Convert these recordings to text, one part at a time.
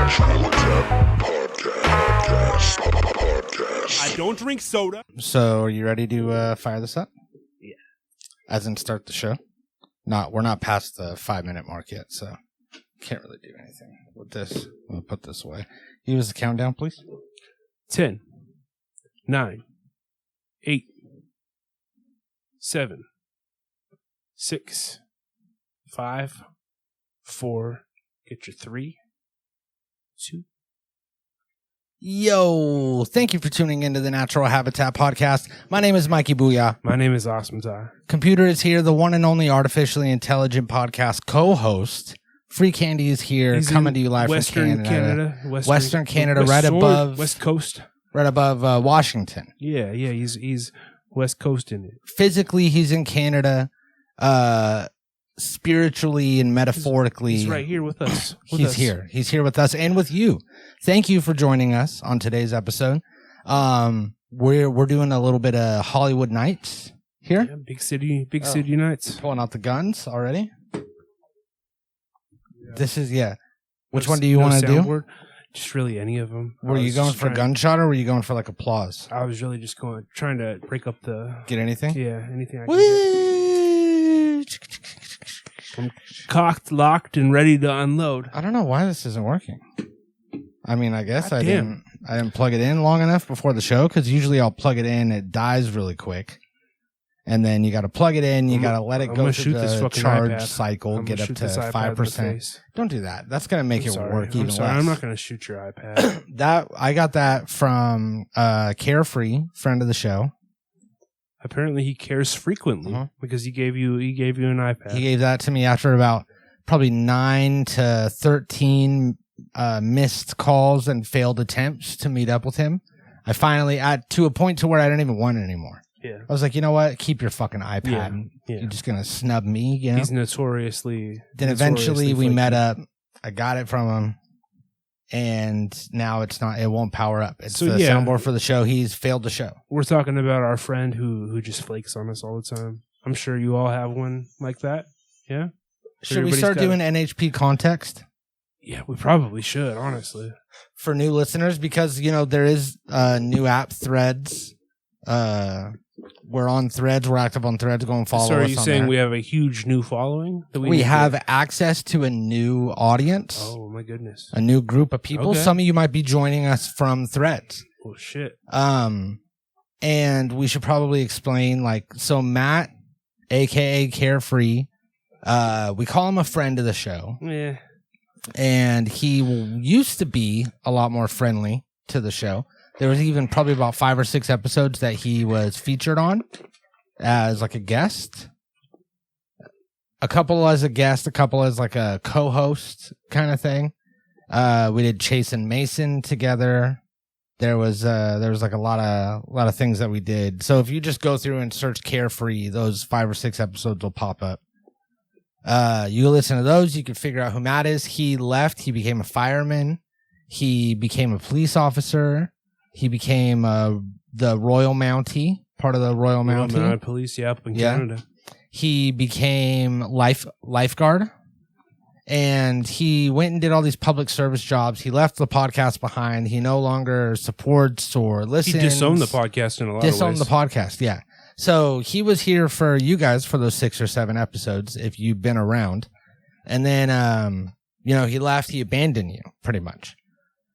I don't drink soda. So, are you ready to fire this up? Yeah. As in start the show? We're not past the 5-minute mark yet, so can't really do anything with this. I'm going to put this away. Give us the countdown, please. 10, 9, 8, 7, 6, 5, 4, get your 3, 2. Yo, thank you for tuning into the Natural Habitat Podcast. My name is Mikey Booyah. My name is Awesome Ty. Computer is here, the one and only artificially intelligent podcast co-host. Free Candy is here, coming to you live Western from Canada. Western Canada, West right Shore, above West Coast. Right above Washington. Yeah, he's West Coasting it. Physically, he's in Canada. Spiritually and metaphorically, he's right here with us. He's here with us and with you. Thank you for joining us on today's episode. We're doing a little bit of Hollywood Nights here. Yeah, big city nights. Pulling out the guns already. Yeah. This is Which one do you want to do? Just really any of them. Were you going for gunshot or were you going for like applause? I was really just trying to break up the. Get anything? Yeah, anything I can get. I'm cocked, locked, and ready to unload. I don't know why this isn't working. I mean, I guess I didn't plug it in long enough before the show, because usually I'll plug it in, it dies really quick, and then you got to plug it in, you got to let it go through the charge cycle, get up to 5%. Don't do that. That's gonna make it work even less. I'm not gonna shoot your iPad. I got that from Carefree, friend of the show. Apparently, he cares frequently because he gave you an iPad. He gave that to me after about probably 9 to 13 missed calls and failed attempts to meet up with him. I finally, to a point to where I didn't even want it anymore. Yeah, I was like, you know what? Keep your fucking iPad. Yeah. You're just gonna snub me. You know? He's notoriously. Then eventually we met up. I got it from him. And now it won't power up. It's the soundboard for the show. He's failed the show. We're talking about our friend who just flakes on us all the time. I'm sure you all have one like that. Yeah? Should we start doing NHP context? Yeah, we probably should, honestly. For new listeners, because, there is new app, Threads. We're on Threads. We're active on Threads. Go and follow us. So are you saying we have a huge new following? We have access to a new audience. Oh, my goodness. A new group of people. Okay. Some of you might be joining us from Threads. Oh, shit. And we should probably explain, so Matt, a.k.a. Carefree, we call him a friend of the show. Yeah. And he used to be a lot more friendly to the show. There was even probably about 5 or 6 episodes that he was featured on as a guest. A couple as a guest, a couple as a co-host kind of thing. We did Chase and Mason together. There was a lot of things that we did. So if you just go through and search Carefree, those 5 or 6 episodes will pop up. You listen to those, you can figure out who Matt is. He left, he became a fireman, he became a police officer. He became the Royal Mountie, part of the Royal Mountie. Mounted Police, up in Canada. He became lifeguard, and he went and did all these public service jobs. He left the podcast behind. He no longer supports or listens. He disowned the podcast in a lot of ways. Disowned the podcast, yeah. So he was here for you guys for those 6 or 7 episodes, if you've been around. And then, he left. He abandoned you, pretty much.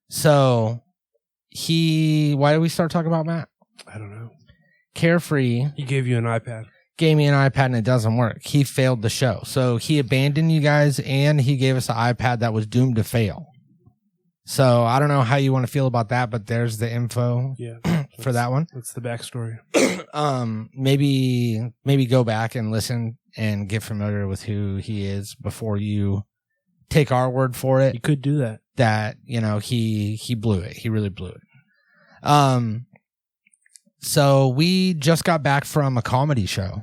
So... why did we start talking about Matt? I don't know. Carefree. He gave you an iPad. Gave me an iPad and it doesn't work. He failed the show. So he abandoned you guys and he gave us an iPad that was doomed to fail. So I don't know how you want to feel about that, but there's the info for that one. That's the backstory. Maybe go back and listen and get familiar with who he is before you take our word for it. You could do that. That, he blew it. He really blew it. So we just got back from a comedy show.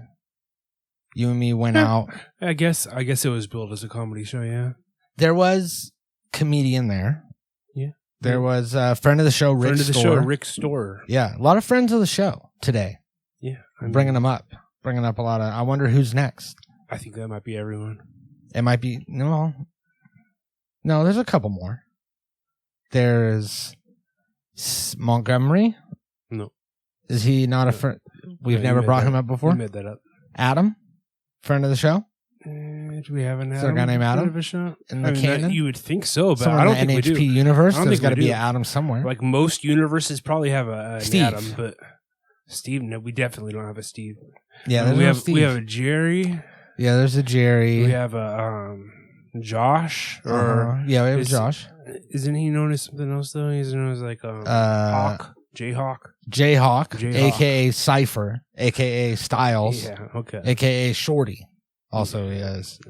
You and me went out. I guess it was billed as a comedy show, yeah. There was comedian there. Yeah. There was a friend of the show, Rick Storer. Yeah. A lot of friends of the show today. Yeah. Bringing them up. Bringing up a lot of, I wonder who's next. I think that might be everyone. It might be, no, there's a couple more. There's Montgomery. No. Is he not a friend? We've never brought him up before. We made that up. Adam, friend of the show. Do we have an Adam? Is there a guy named Adam of a show? in the canon? You would think so, but Somewhere I don't in think the we do. NHP universe, I don't there's think got to we be do. an Adam somewhere. Like most universes probably have an Steve. Adam, but Steve, no, we definitely don't have a Steve. Yeah, we have Steve. we have a Jerry. Yeah, there's a Jerry. We have a Josh. Or yeah, we have a Josh. Isn't he known as something else though? He's known as like Hawk, Jayhawk, Jayhawk, aka Cypher, aka Styles, yeah, okay, aka Shorty. Also, he has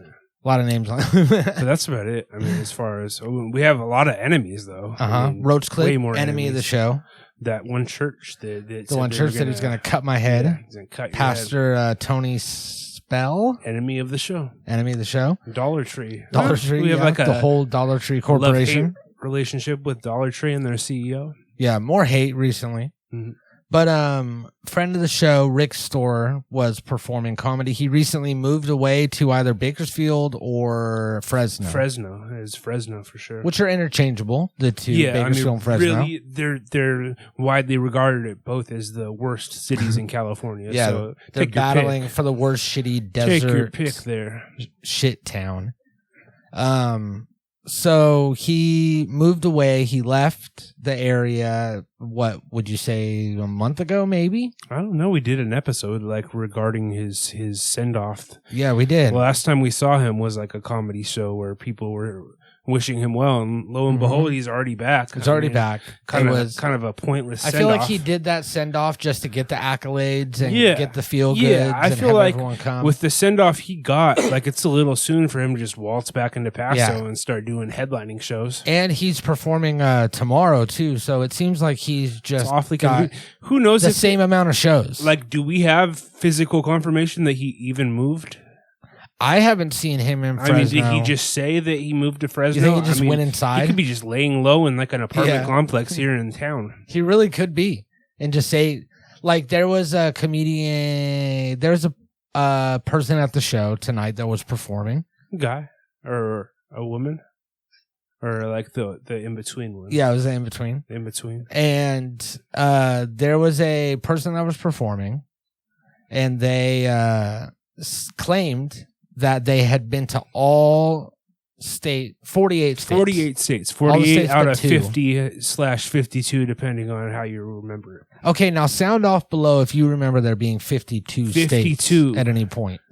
a lot of names on. So that's about it. I mean, as far as we have a lot of enemies though. I mean, Roach Clip, way more enemy enemies. of the show. That one church, the one church that he's going to cut my head. Yeah, he's gonna cut your Pastor Tony Spell, enemy of the show. Enemy of the show. Dollar Tree. Dollar Tree. We have like the whole Dollar Tree Corporation love-hate relationship with Dollar Tree and their CEO. Yeah, more hate recently. Mm-hmm. But friend of the show, Rick Storr, was performing comedy. He recently moved away to either Bakersfield or Fresno. Fresno is Fresno for sure. Which are interchangeable, the two, Bakersfield and Fresno. Really, they're widely regarded both as the worst cities in California. Yeah, so they're battling for the worst shitty desert. Take your pick there. Shit town. So he moved away. He left the area, what would you say, a month ago, maybe? I don't know. We did an episode like regarding his send-off. Yeah, we did. The last time we saw him was like a comedy show where people were wishing him well, and lo and behold, he's already back. He's already back. Kind of a pointless send-off. I feel like he did that send-off just to get the accolades and get the feel-goods. Yeah, I feel like come. with the send-off he got, like it's a little soon for him to just waltz back into Paso and start doing headlining shows. And he's performing tomorrow, too, so it seems like he's just awfully got who knows the same amount of shows. Like, do we have physical confirmation that he even moved? I haven't seen him in Fresno. I mean, did he just say that he moved to Fresno? You think he just went inside? He could be just laying low in like an apartment complex here in town. He really could be. And just say, like, there was a comedian, there's a person at the show tonight that was performing. A guy or a woman? Or like the in-between one? Yeah, it was the in-between. In-between. And there was a person that was performing, and they claimed that they had been to 48 states. 48 states. 48 out of 50/52, depending on how you remember it. Okay, now sound off below if you remember there being 52 states at any point.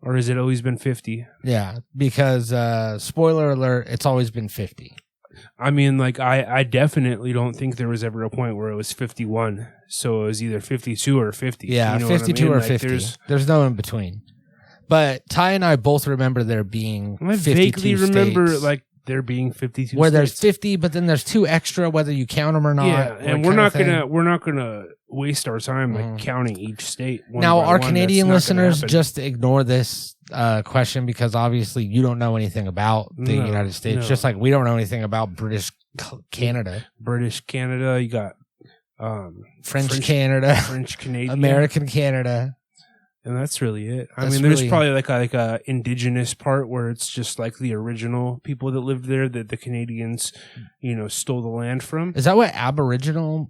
Or has it always been 50? Yeah, because spoiler alert, it's always been 50. I mean, like, I definitely don't think there was ever a point where it was 51. So it was either 52 or 50. Yeah, you know 52 or like 50. There's no in between. But Ty and I both remember there being 52 I vaguely remember states, like there being 52 where states. there's 50, but then there's 2 extra whether you count them or not. Yeah, and we're not gonna waste our time like counting each state. Now, our Canadian listeners, just ignore this question because obviously you don't know anything about the United States, just like we don't know anything about British Canada. British Canada, you got French Canada, French Canadian, American Canada. And that's really it. I mean, there's probably like a indigenous part where it's just like the original people that lived there that the Canadians, stole the land from. Is that what Aborigine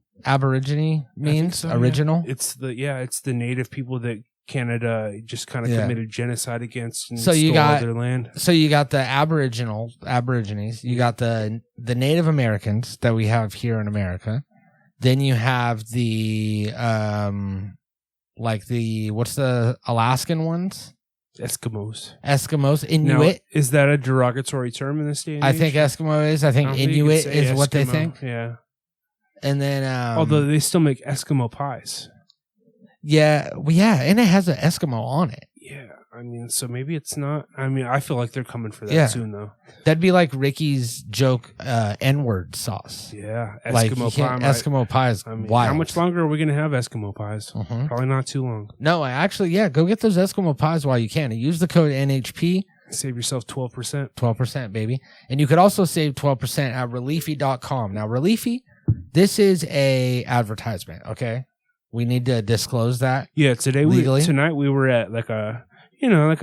means? So, original? Yeah. It's the native people that Canada just kind of committed genocide against and stole all their land. So you got the Aborigines, you got the Native Americans that we have here in America. Then you have the what's the Alaskan ones? Eskimos. Inuit. Now, is that a derogatory term in this day and age? I think Eskimo is. I think Inuit is what they think. Yeah. And then although they still make Eskimo pies. Yeah, and it has an Eskimo on it. Yeah. I mean, so maybe it's not. I mean, I feel like they're coming for that soon, though. That'd be like Ricky's joke, N-word sauce. Yeah, Eskimo pie is wild. How much longer are we going to have Eskimo pies? Probably not too long. No, actually, go get those Eskimo pies while you can. And use the code NHP. Save yourself 12%. 12%, baby. And you could also save 12% at Reliefy.com. Now, Reliefy, this is a advertisement, okay? We need to disclose that. Yeah, tonight we were at like a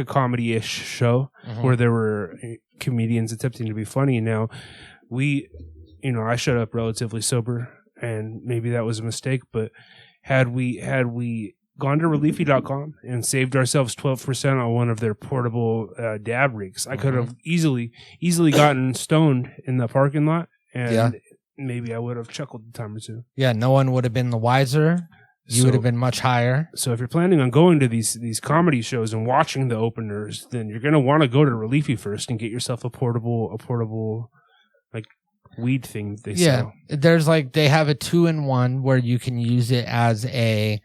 comedy-ish show where there were comedians attempting to be funny. Now, we, I showed up relatively sober, and maybe that was a mistake. But had we gone to Reliefy.com and saved ourselves 12% on one of their portable dab rigs, I could have easily gotten stoned in the parking lot, and maybe I would have chuckled a time or two. Yeah, no one would have been the wiser. You would have been much higher. So if you're planning on going to these comedy shows and watching the openers, then you're going to want to go to Reliefy first and get yourself a portable like weed thing they sell. There's they have a 2-in-1 where you can use it as a,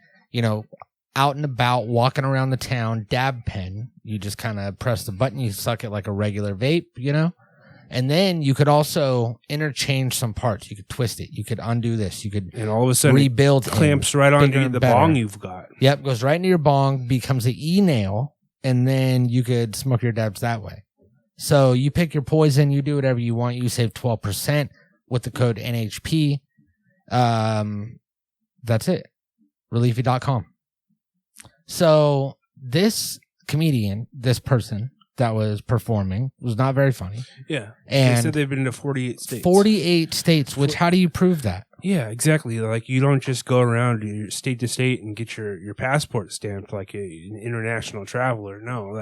out and about, walking around the town dab pen. You just kind of press the button, you suck it like a regular vape, And then you could also interchange some parts. You could twist it. You could undo this. You could and all of a sudden rebuild it clamps right onto the bong you've got. Yep, goes right into your bong, becomes an e-nail, and then you could smoke your dabs that way. So you pick your poison, you do whatever you want. You save 12% with the code NHP. That's it. Reliefy.com. So this comedian, this person that was performing, was not very funny. Yeah. And they said they've been to 48 states. 48 states, which how do you prove that? Yeah, exactly. You don't just go around state to state and get your passport stamped like an international traveler. No,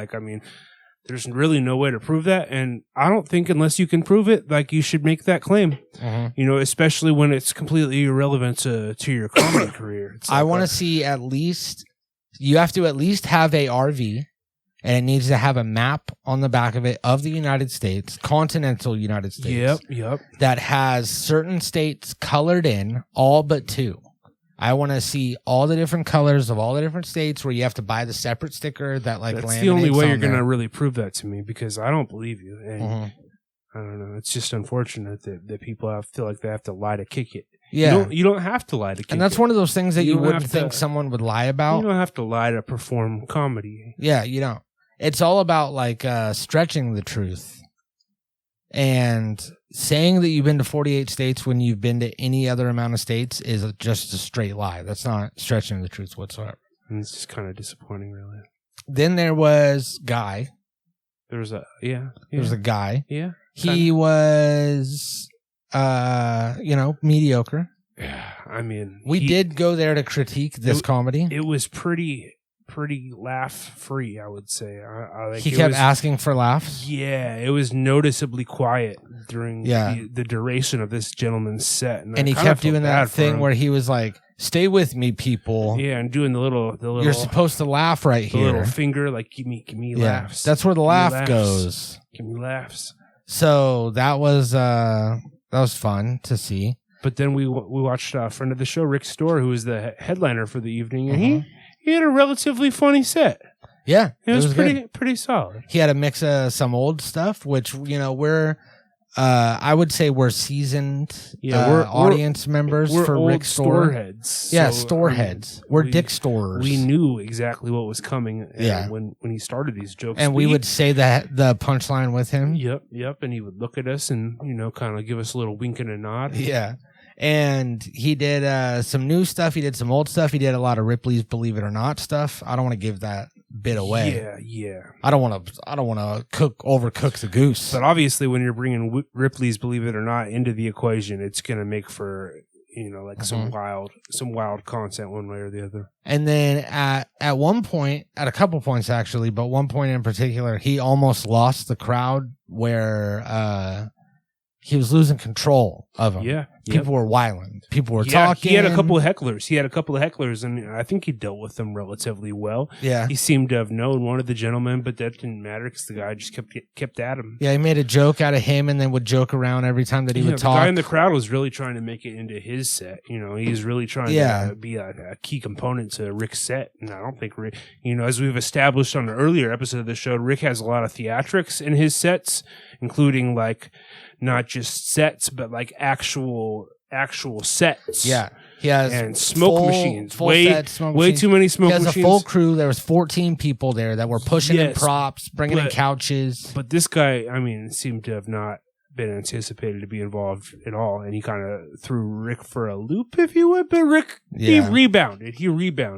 there's really no way to prove that. And I don't think unless you can prove it, you should make that claim. Especially when it's completely irrelevant to your comedy career. I want to see you have to at least have a RV, and it needs to have a map on the back of it of the United States, continental United States. Yep. That has certain states colored in, all but 2. I want to see all the different colors of all the different states where you have to buy the separate sticker that That's the only way you're going to really prove that to me, because I don't believe you. And I don't know. It's just unfortunate that people feel like they have to lie to kick it. Yeah. You don't have to lie to kick it. And that's one of those things that you wouldn't think someone would lie about. You don't have to lie to perform comedy. Yeah, you don't. It's all about stretching the truth and saying that you've been to 48 states when you've been to any other amount of states is just a straight lie. That's not stretching the truth whatsoever. And it's just kind of disappointing, really. Then there was Guy. There was a guy. Yeah. He was, mediocre. Yeah. We did go there to critique this comedy. It was pretty laugh free, I would say. He kept asking for laughs. Yeah, it was noticeably quiet during the duration of this gentleman's set, and he kept doing that thing where he was like, "Stay with me, people." Yeah, and doing the little. You're supposed to laugh right here. The little finger, give me laughs. That's where the laugh goes. Give me laughs. So that was fun to see. But then we watched a friend of the show, Rick Storr, who was the headliner for the evening, and he had a relatively funny set. Yeah, it was pretty solid. He had a mix of some old stuff, which we're I would say we're seasoned we're audience members for Rick Storr. Heads. Yeah, store heads. We're Dick Storrs. We knew exactly what was coming when he started these jokes. And we would say that the punchline with him. Yep. And he would look at us and, kind of give us a little wink and a nod. Yeah. And he did some new stuff. He did some old stuff. He did a lot of Ripley's Believe It or Not stuff. I don't want to give that bit away. Yeah. I don't want to overcook the goose. But obviously, when you're bringing Ripley's Believe It or Not into the equation, it's going to make for some wild content one way or the other. And then at one point, at a couple points actually, but one point in particular, he almost lost the crowd where he was losing control of them. Yeah. People were wiling. People were talking. He had a couple of hecklers. And I think he dealt with them relatively well. Yeah. He seemed to have known one of the gentlemen, but that didn't matter because the guy just kept at him. Yeah, he made a joke out of him and then would joke around every time that he would talk. The guy in the crowd was really trying to make it into his set. He's really trying to be a key component to Rick's set. And I don't think Rick, as we've established on an earlier episode of the show, Rick has a lot of theatrics in his sets, including not just sets, but actual sets. Yeah. He has and smoke machines. Way too many smoke machines. He has a full crew. There was 14 people there that were pushing in props, bringing in couches. But this guy, seemed to have not been anticipated to be involved at all, and he kind of threw Rick for a loop, if you would. But Rick, he rebounded.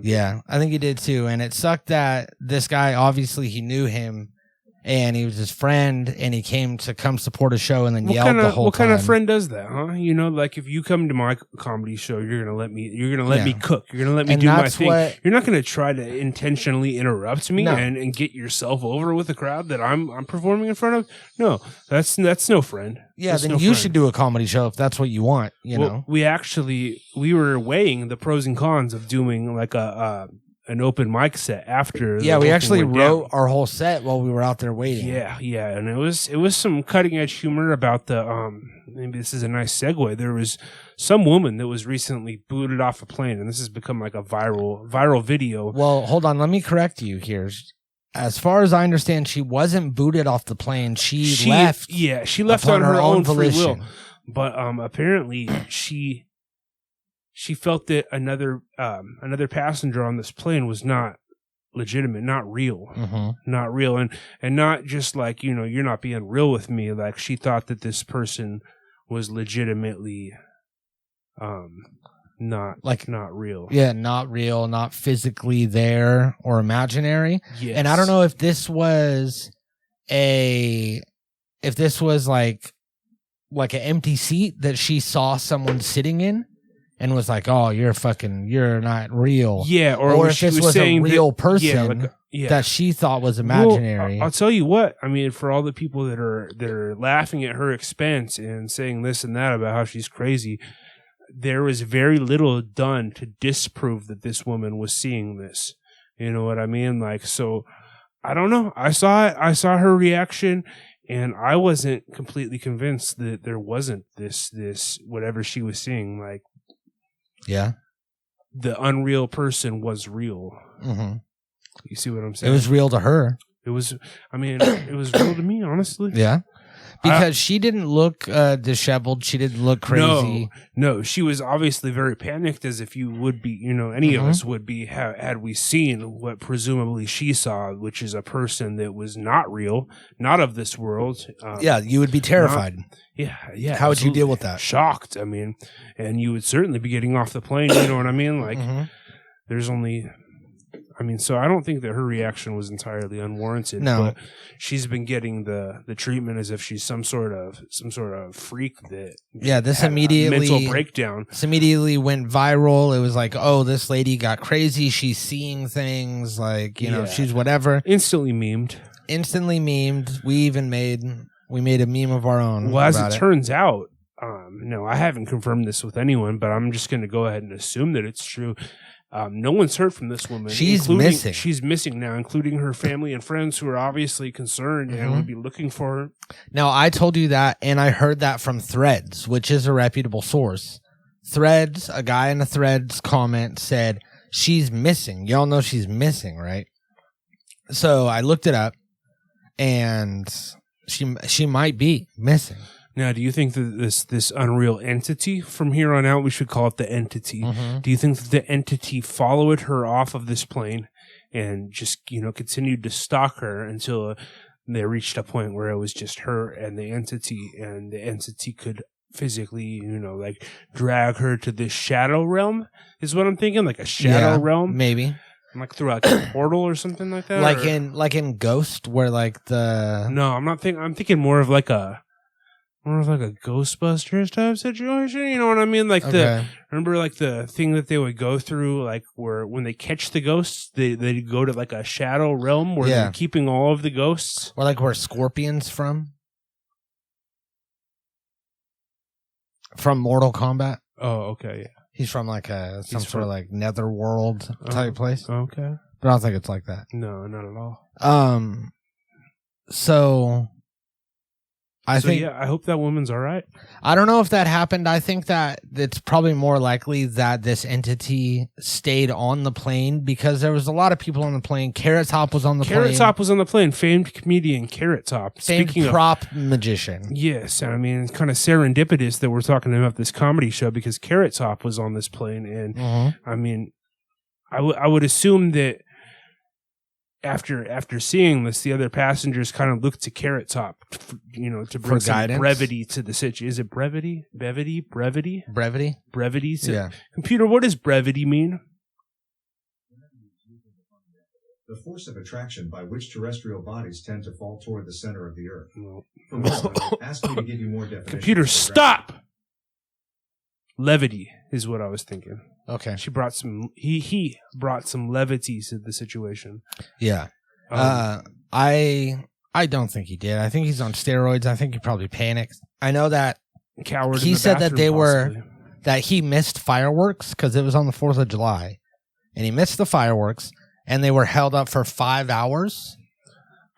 Yeah, I think he did too. And it sucked that this guy, obviously he knew him, and he was his friend, and he came to come support a show, and then yelled the whole time. What kind of friend does that, huh? You know, like if you come to my comedy show, you're gonna let me cook. You're gonna let me do my thing. You're not gonna try to intentionally interrupt me and get yourself over with the crowd that I'm performing in front of. No, that's no friend. Yeah, then you should do a comedy show if that's what you want. You know, we were weighing the pros and cons of doing like an open mic set after. Yeah, we actually wrote our whole set while we were out there waiting. Yeah, and it was some cutting edge humor about the maybe this is a nice segue. There was some woman that was recently booted off a plane, and this has become like a viral video. Well, hold on, let me correct you here. As far as I understand, she wasn't booted off the plane. She left. Yeah, she left on her own free volition. will. But apparently she felt that another passenger on this plane was not legitimate, not real, not real, and not just like, you know, you're not being real with me. Like she thought that this person was legitimately, not real. Yeah, not real, not physically there or imaginary. Yes. And I don't know if this was like an empty seat that she saw someone sitting in. And was like, oh, you're not real. Yeah, or if this was a real person that she thought was imaginary. Well, I'll tell you what. I mean, for all the people that are laughing at her expense and saying this and that about how she's crazy, there was very little done to disprove that this woman was seeing this. You know what I mean? Like, so I don't know. I saw it. I saw her reaction. And I wasn't completely convinced that there wasn't this whatever she was seeing. Like, yeah, the unreal person was real. Mm-hmm. You see what I'm saying? It was real to her. It was real to me, honestly. Yeah. Because she didn't look disheveled. She didn't look crazy. No, she was obviously very panicked, as if you would be, you know, any of us would be, had we seen what presumably she saw, which is a person that was not real, not of this world. Yeah, you would be terrified. Yeah. How would you deal with that? Shocked. I mean, and you would certainly be getting off the plane. You know what I mean? Like, there's only... I mean, so I don't think that her reaction was entirely unwarranted. No, but she's been getting the treatment as if she's some sort of freak that. Yeah, this immediately mental breakdown. This immediately went viral. It was like, oh, this lady got crazy. She's seeing things like, you know, she's whatever. Instantly memed. We even made a meme of our own. Well, as it turns out, no, I haven't confirmed this with anyone, but I'm just going to go ahead and assume that it's true. No one's heard from this woman. She's missing. She's missing now, including her family and friends who are obviously concerned and would be looking for her. Now, I told you that, and I heard that from Threads, which is a reputable source. Threads, a guy in the Threads comment said, she's missing. Y'all know she's missing, right? So I looked it up, and she might be missing. Now, do you think that this unreal entity, from here on out, we should call it the entity, do you think that the entity followed her off of this plane and just, you know, continued to stalk her until they reached a point where it was just her and the entity could physically, you know, like drag her to this shadow realm, is what I'm thinking, like a shadow realm? Maybe. Like through like a portal or something like that? Like in Ghost, where like the... No, I'm thinking more of like a Ghostbusters type situation, you know what I mean? Like remember like the thing that they would go through, like where when they catch the ghosts, they go to like a shadow realm where they're keeping all of the ghosts. Or like where Scorpion's from Mortal Kombat. Oh, okay, yeah. He's from like some sort of like netherworld type place. Okay. But I don't think it's like that. No, not at all. So I hope that woman's all right. I don't know if that happened. I think that it's probably more likely that this entity stayed on the plane because there was a lot of people on the plane. Carrot Top was on the plane. Carrot Top was on the plane. Famed comedian Carrot Top. Famed prop magician. Yes. I mean, it's kind of serendipitous that we're talking about this comedy show because Carrot Top was on this plane. And I mean, I would assume that after seeing this, the other passengers kind of looked to Carrot Top, you know, to bring some brevity to the situation. Is it brevity? Brevity? Brevity? So, computer, what does brevity mean? the force of attraction by which terrestrial bodies tend to fall toward the center of the Earth. No. For more, ask me to give you more definitions. Computer, stop! Levity is what I was thinking. Okay. She brought some. He brought some levity to the situation. Yeah. I don't think he did. I think he's on steroids. I think he probably panicked. I know that Coward. he in the said that bathroom, they possibly. were that he missed fireworks because it was on the 4th of July, and he missed the fireworks, and they were held up for 5 hours.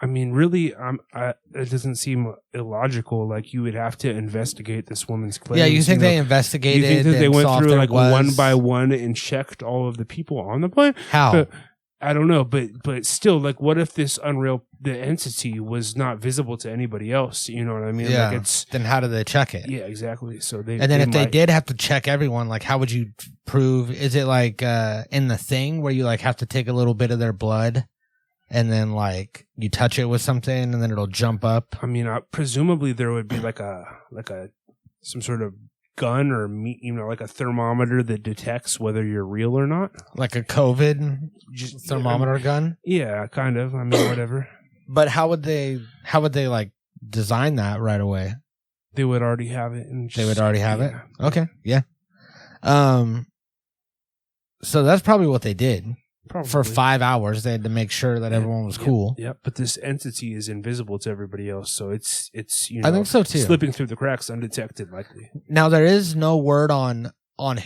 I mean, really, it doesn't seem illogical. Like, you would have to investigate this woman's claims. Yeah, you think they know? investigated? You think that they and went saw if through there like was- one by one and checked all of the people on the plane? How? But, I don't know, but still, like, what if this the entity was not visible to anybody else? You know what I mean? Yeah. Like, it's Then how do they check it? yeah, exactly. So they And then if they might- did have to check everyone, like how would you prove? Is it like in the thing where you like have to take a little bit of their blood and then like you touch it with something and then it'll jump up? I mean, presumably there would be like some sort of gun or like a thermometer that detects whether you're real or not. Like a COVID Just thermometer gun? Yeah, kind of. I mean, whatever. But how would they like design that right away? They would already have it. And They would already have it? yeah. Okay, yeah. So that's probably what they did. Probably. For 5 hours, they had to make sure that everyone was cool. Yeah, but this entity is invisible to everybody else, so it's I think so too. slipping through the cracks undetected, likely. Now there is no word on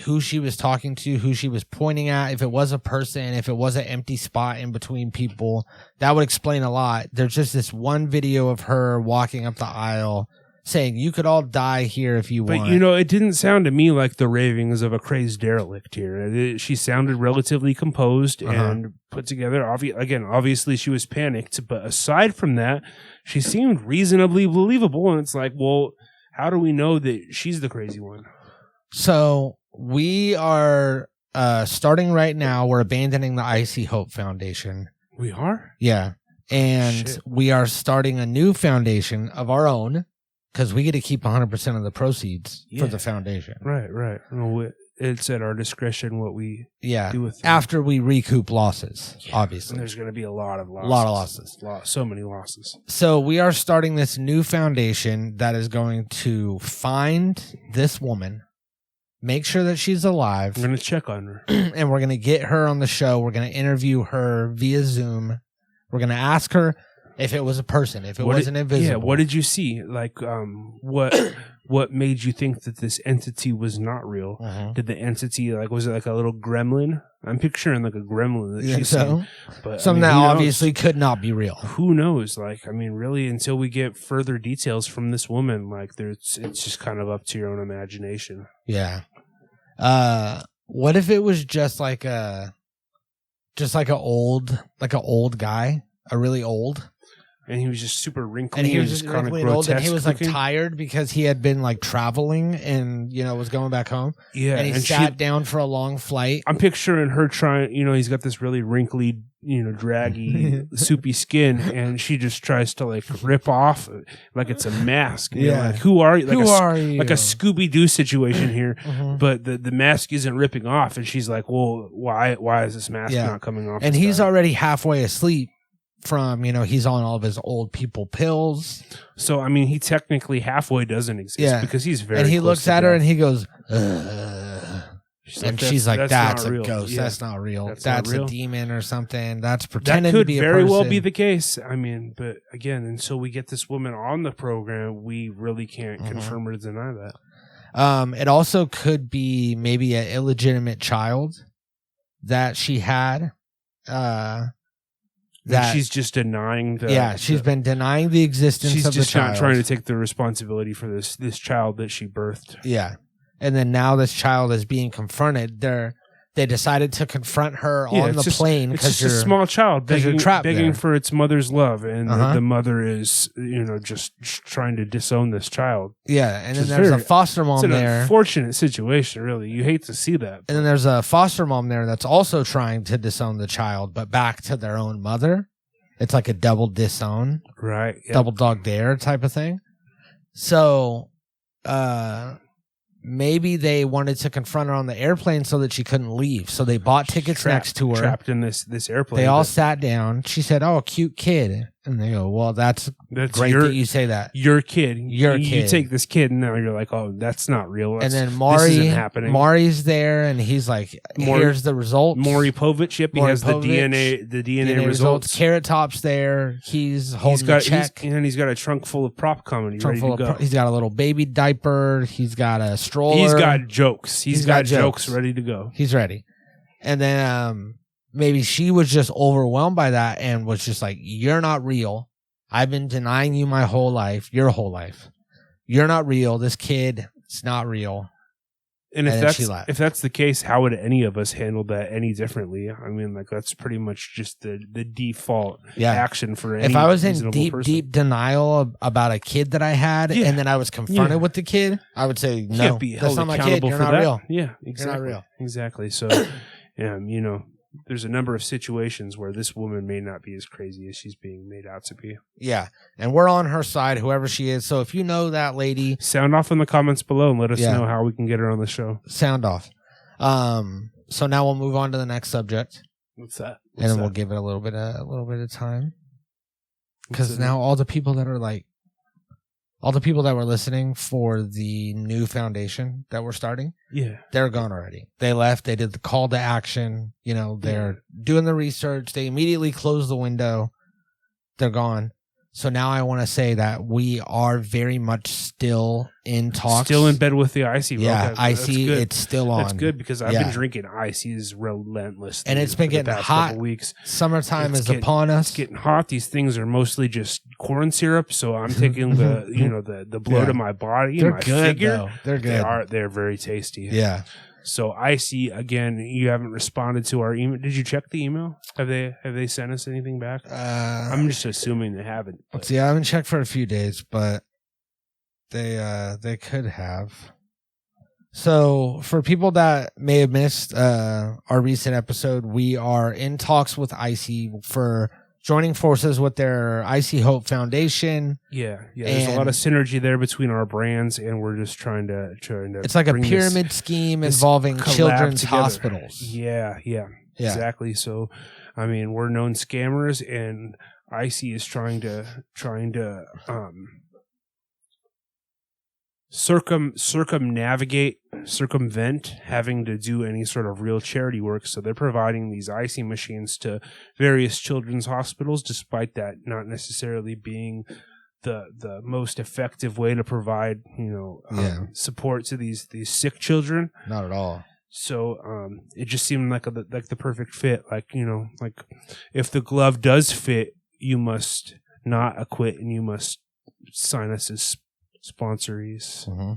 who she was talking to, who she was pointing at, if it was a person, if it was an empty spot in between people. That would explain a lot. There's just this one video of her walking up the aisle saying, "You could all die here if you want." But it didn't sound to me like the ravings of a crazed derelict here. She sounded relatively composed and put together. Obviously she was panicked, but aside from that, she seemed reasonably believable. And it's like, well, how do we know that she's the crazy one? So we are starting right now. We're abandoning the ICEE Hope Foundation. We are? Yeah. And Shit. we are starting a new foundation of our own because we get to keep 100% of the proceeds for the foundation. Right. No, it's at our discretion what we do with them. After we recoup losses, obviously. And there's going to be a lot of losses. A lot of losses. So many losses. So we are starting this new foundation that is going to find this woman, make sure that she's alive, I'm going to check on her. and we're going to get her on the show. We're going to interview her via Zoom. We're going to ask her if it was a person, if it wasn't invisible. Yeah, what did you see? Like, what made you think that this entity was not real? Did the entity, was it like a little gremlin? I'm picturing like a gremlin that she's so? But Something that who knows? obviously could not be real. Who knows? Really, until we get further details from this woman, it's just kind of up to your own imagination. Yeah. What if it was just like a old guy, a really old, and he was just super wrinkly, and he was just kind of wrinkly and old, and he was like grotesque-looking. tired because he had been like traveling and was going back home. Yeah, and he sat down for a long flight. I'm picturing her trying. He's got this really wrinkly, draggy, soupy skin, and she just tries to rip off like it's a mask. Yeah. Who are you? Who are you? Like a Scooby Doo situation here, Mhm. but the mask isn't ripping off, and she's like, "Well, why is this mask not coming off?" And this he's guy? already halfway asleep from he's on all of his old people pills. So he technically halfway doesn't exist because he's very. And he close looks to at her death. and he goes, "Ugh." And she's like, "That's a not real. ghost. Yeah. That's not real. That's That's not real. a demon or something. That's That pretending to could be a very person." well be the case. But again, until we get this woman on the program, we really can't confirm or deny that. It also could be maybe an illegitimate child that she had. That she's just denying. She's been denying the existence She's of the just not child. trying to take the responsibility for this child that she birthed. Yeah. And then now this child is being confronted. They decided to confront her on the plane It's because just a small child begging there. for its mother's love, and the mother is just trying to disown this child. Yeah, and then Which is there's a foster mom It's an there. unfortunate situation, really. You hate to see that. And then there's a foster mom there that's also trying to disown the child, but back to their own mother. It's like a double disown, Right? Yep. double dog dare type of thing. So, maybe they wanted to confront her on the airplane so that she couldn't leave. So they bought tickets next to her. Trapped in this airplane. They all sat down. She said, "Oh, cute kid." And they go, "Well, that's great that you say that. Your kid. Your kid. You take this kid, and now you're like, oh, that's not real. And then this isn't happening. Maury's there, and he's like, here's the results. Maury Povich, yep, he has the DNA results. Carrot Top's there. He's holding the check. He's got a trunk full of prop comedy ready to go. He's got a little baby diaper. He's got a stroller. He's got jokes. He's got jokes ready to go. He's ready. And then maybe she was just overwhelmed by that and was just like, you're not real. I've been denying you my whole life, your whole life. You're not real. This kid, it's not real. And if that's the case, how would any of us handle that any differently? I mean, like, that's pretty much just the default action for any. If I was in person. deep denial about a kid that I had, and then I was confronted with the kid, I would say, no, that's not my kid. You're not real. Yeah, exactly. You're not real. Exactly. So, there's a number of situations where this woman may not be as crazy as she's being made out to be. Yeah. And we're on her side, whoever she is. So if you know that lady, sound off in the comments below and let us know how we can get her on the show. Sound off. So now we'll move on to the next subject. What's that? And then we'll give it a little bit of time. Because now all the people that were listening for the new foundation that we're starting, they're gone already. They left. They did the call to action. They're doing the research. They immediately closed the window. They're gone. So now I want to say that we are very much still in talks. Still in bed with the ICEE. Yeah, ICEE, it's still on. That's good because I've been drinking ICEE's relentless. And it's been getting hot. Weeks. Summertime is upon us. It's getting hot. These things are mostly just corn syrup. So I'm taking the blow to my body. They're my good, figure. though. They're good. They're very tasty. Yeah. So ICEE, again, you haven't responded to our email. Did you check the email? Have they sent us anything back? I'm just assuming they haven't. Let's see. I haven't checked for a few days, but they could have. So for people that may have missed our recent episode, we are in talks with ICEE for joining forces with their ICEE Hope Foundation. Yeah. There's a lot of synergy there between our brands, and we're just trying to. It's like a pyramid scheme involving children's hospitals. Yeah, exactly. So, I mean, we're known scammers, and ICEE is trying to circumvent having to do any sort of real charity work. So they're providing these ICEE machines to various children's hospitals, despite that not necessarily being the most effective way to provide support to these sick children. Not at all. So it just seemed like the perfect fit. Like if the glove does fit, you must not acquit, and you must sign us as sponsories. Mm-hmm.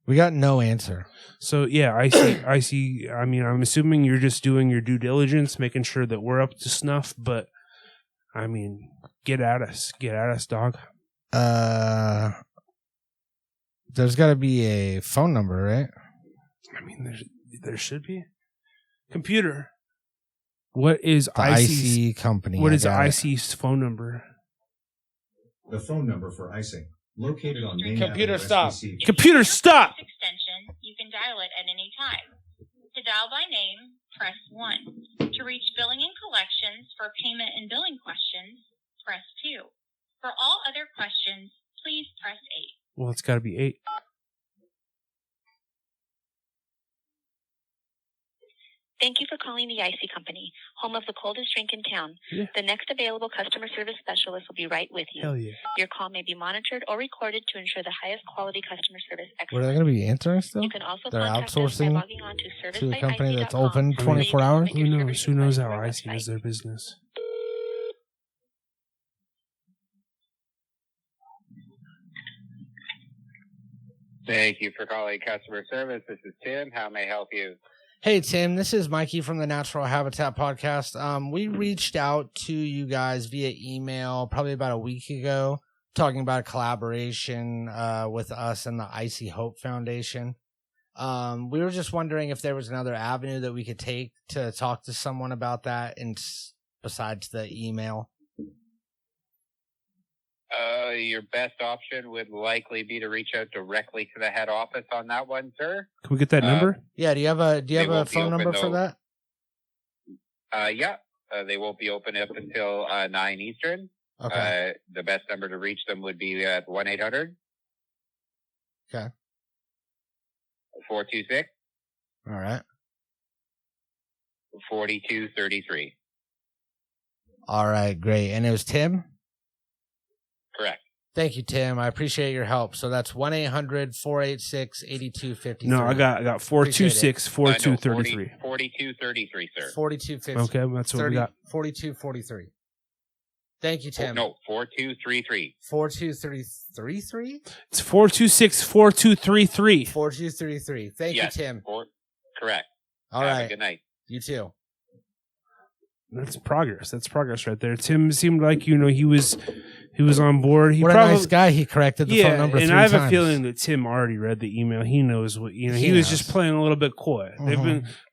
We got no answer. So yeah, ICEE. I mean, I'm assuming you're just doing your due diligence, making sure that we're up to snuff. But I mean, get at us, dog. There's got to be a phone number, right? I mean, there should be. Computer. What is the ICEE company? What is ICEE's phone number? The phone number for ICEE. Located on Main Computer Avenue, stop. SBC. Computer stop. Extension, you can dial it at any time. To dial by name, press 1. To reach billing and collections for payment and billing questions, press 2. For all other questions, please press 8. Well, it's got to be 8. Thank you for calling the ICEE Company, home of the coldest drink in town. Yeah. The next available customer service specialist will be right with you. Hell yeah. Your call may be monitored or recorded to ensure the highest quality customer service excellence. What are they going to be answering still? You can also They're contact us by outsourcing logging on to service to a by company that's ICEE.com. open 24 hours? Who knows? Who knows how ICEE is their business? Thank you for calling customer service. This is Tim. How may I help you? Hey, Tim, this is Mikey from the Natural Habitat Podcast. We reached out to you guys via email probably about a week ago, talking about a collaboration with us and the ICEE Hope Foundation. We were just wondering if there was another avenue that we could take to talk to someone about that, and besides the email. Your best option would likely be to reach out directly to the head office on that one, sir. Can we get that number? Yeah, do you have a won't be phone number open for that? Yeah. They won't be open up until 9 Eastern. Okay. The best number to reach them would be at 1-800. Okay. 426. All right. 4233. All right, great. And it was Tim? Correct. Thank you, Tim. I appreciate your help. So that's 1-800-486-8253. No, I got 426-4233. 4233, sir. 4250. Okay, that's what we got. 4243. Thank you, Tim. No, 4233. 4233? It's 426-4233. 4233. Thank you, Tim. Correct. All Have right. a good night. You too. That's progress. That's progress right there. Tim seemed like, he was on board. He What probably, a nice guy. He corrected the phone number 3 and times. I have a feeling that Tim already read the email. He knows what, he was knows. just playing a little bit coy.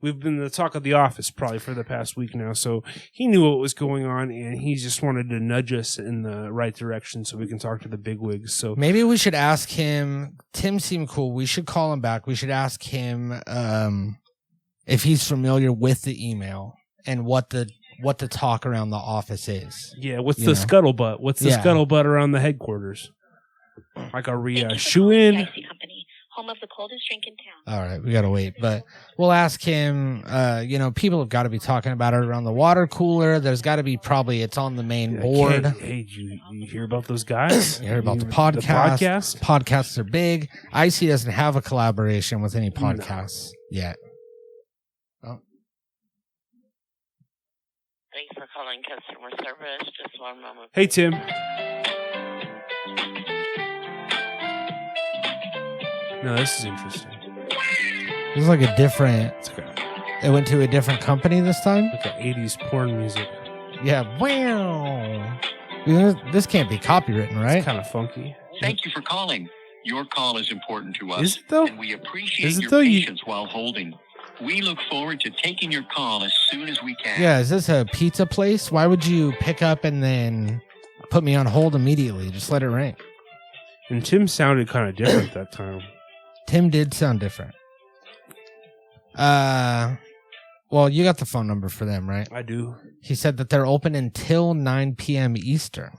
We've been the talk of the office probably for the past week now. So he knew what was going on and he just wanted to nudge us in the right direction so we can talk to the bigwigs. So maybe we should ask him. Tim seemed cool. We should call him back. We should ask him if he's familiar with the email and what the talk around the office is. yeah, what's the scuttlebutt? What's the scuttlebutt around the headquarters? Like, are we shoe in? ICEE Company, home of the coldest drink in town. All right, we gotta wait, but we'll ask him. People have got to be talking about it around the water cooler. There's got to be it's on the main board. Hey, did you hear about those guys? You heard about the podcast? Podcasts are big. ICEE doesn't have a collaboration with any podcasts yet. Thanks for calling customer service. Just one moment. Hey, Tim. No, this is interesting. This is like a different. It went to a different company this time. Like 80s porn music. Yeah. Wow. This can't be copywritten, right? It's kind of funky. Thank you for calling. Your call is important to us. Is it though? And we appreciate your patience while holding. We look forward to taking your call as soon as we can. Yeah, is this a pizza place? Why would you pick up and then put me on hold immediately? Just let it ring. And Tim sounded kind of different that time. Tim did sound different. Well, you got the phone number for them, right? I do. He said that they're open until 9 p.m. Eastern.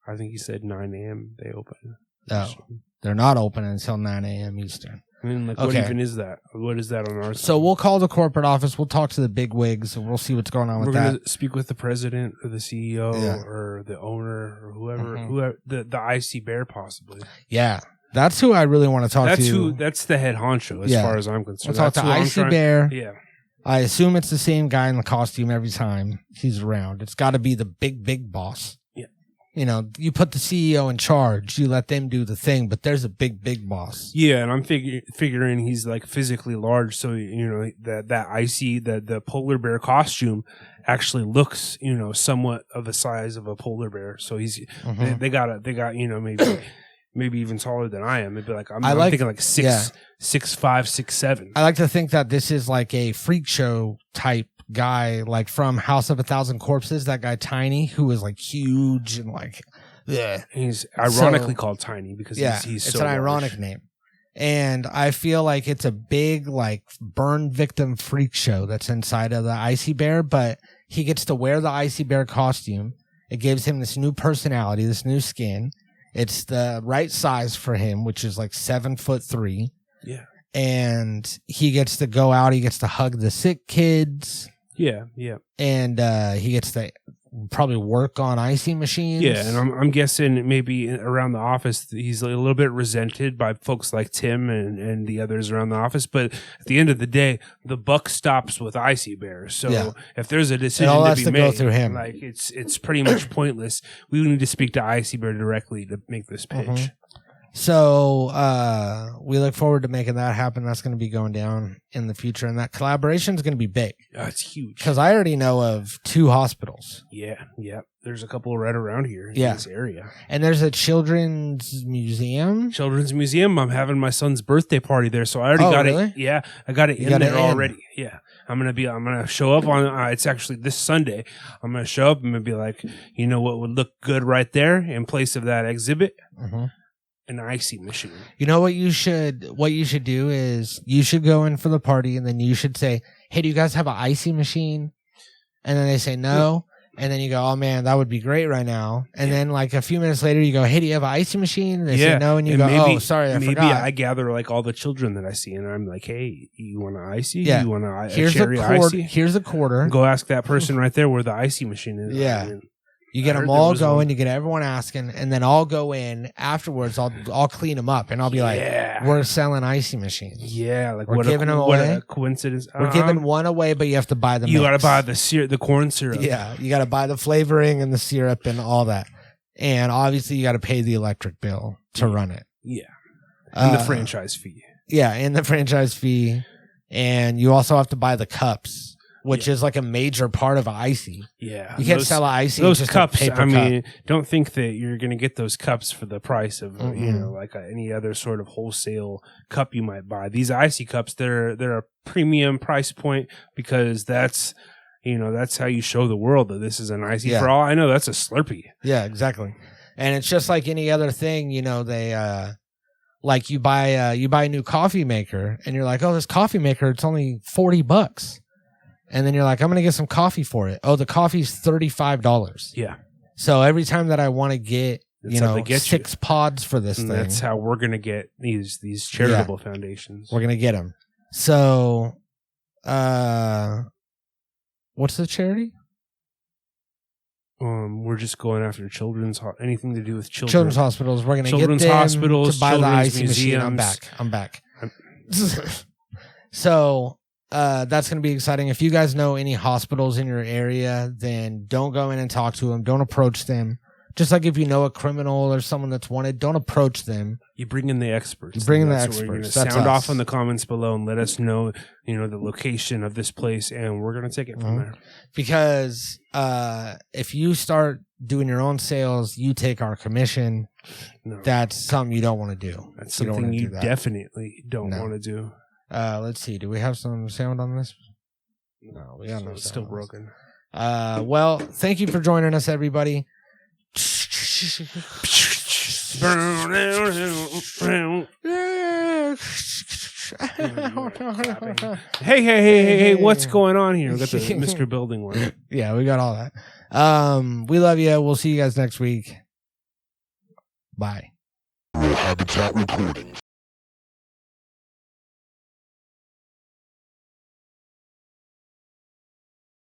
I think he said 9 a.m. they open. No, they're not open until 9 a.m. Eastern. I mean, what even is that? What is that on our side? So we'll call the corporate office. We'll talk to the big wigs, and we'll see what's going on with that. We're going to speak with the president or the CEO or the owner or whoever the ICEE Bear possibly. Yeah, that's who I really want to talk to. That's the head honcho as far as I'm concerned. We'll talk to ICEE Bear. Yeah. I assume it's the same guy in the costume every time he's around. It's got to be the big boss. Yeah. You put the CEO in charge, you let them do the thing, but there's a big boss. Yeah, and I'm figuring he's like physically large, so that ICEE the polar bear costume actually looks somewhat of the size of a polar bear. So he's they got maybe even taller than I am. Maybe like I'm thinking like 6'5", 6'7". I like to think that this is like a freak show type guy, like from House of 1,000 Corpses. That guy Tiny, who is like huge and like, he's ironically called Tiny because he's it's so an ironic name. And I feel like it's a big like burn victim freak show that's inside of the ICEE Bear, but he gets to wear the ICEE Bear costume. It gives him this new personality, this new skin. It's the right size for him, which is like 7'3". Yeah. And he gets to go out. He gets to hug the sick kids. Yeah. And he gets to probably work on ICEE machines. Yeah, and I'm guessing maybe around the office he's a little bit resented by folks like Tim and the others around the office. But at the end of the day, the buck stops with ICEE Bear. So if there's a decision to be made, go through him. Like it's pretty much pointless. We need to speak to ICEE Bear directly to make this pitch. So we look forward to making that happen. That's going to be going down in the future, and that collaboration is going to be big. It's huge. Because I already know of 2 hospitals. Yeah. There's a couple right around here in this area. And there's a children's museum. Children's museum. I'm having my son's birthday party there, so I already got really? it. Yeah, I got it in there already. Yeah, I'm gonna show up on. It's actually this Sunday. I'm gonna show up. I'm gonna be like, you know what would look good right there in place of that exhibit. Mm-hmm. An ICEE machine. You know what you should do is you should go in for the party, and then you should say, "Hey, do you guys have an ICEE machine?" And then they say no. And then you go, oh man, that would be great right now. And then like a few minutes later, you go, hey, do you have an ICEE machine? And they say no, and you go, oh, sorry, I forgot. Maybe I gather like all the children that I see, and I'm like, hey, you want an ICEE? Yeah. You want a here's cherry ICEE? Here's a quarter. Go ask that person right there where the ICEE machine is. Yeah. You get them all going. You get everyone asking, and then I'll go in afterwards. I'll clean them up, and I'll be like, "We're selling ICEE machines." Yeah, like we're giving them away. What a coincidence! We're giving one away, but you have to buy the. You got to buy the corn syrup. Yeah, you got to buy the flavoring and the syrup and all that, and obviously you got to pay the electric bill to run it. Yeah, and the franchise fee. Yeah, and the franchise fee, and you also have to buy the cups. Which is like a major part of ICEE. Yeah. You can't sell an ICEE. Those just cups, a paper cup. Don't think that you're going to get those cups for the price of, like any other sort of wholesale cup you might buy. These ICEE cups, they're a premium price point because that's how you show the world that this is an ICEE. Yeah. For all I know, that's a Slurpee. Yeah, exactly. And it's just like any other thing, they, like you buy a new coffee maker and you're like, oh, this coffee maker, it's only $40. And then you're like, I'm going to get some coffee for it. Oh, the coffee's $35. Yeah. So every time that I want to get, 6 pods for this thing. That's how we're going to get these charitable foundations. We're going to get them. So, what's the charity? We're just going after anything to do with children. Children's hospitals. We're going to get them hospitals, to buy the ICEE museums. machine. I'm back. So... that's going to be exciting. If you guys know any hospitals in your area, then don't go in and talk to them. Don't approach them. Just like if you know a criminal or someone that's wanted, don't approach them. You bring in the experts. You bring in the experts. Sound off in the comments below and let us know, the location of this place, and we're going to take it from there. Because if you start doing your own sales, you take our commission. No. That's something you don't want to do. That's something you definitely don't want to do. Let's see. Do we have some sound on this? No, we got no sound. It's still broken. Well, thank you for joining us, everybody. Hey, what's going on here? We got the Mr. Building one. Yeah, we got all that. We love you. We'll see you guys next week. Bye. Habitat Recordings.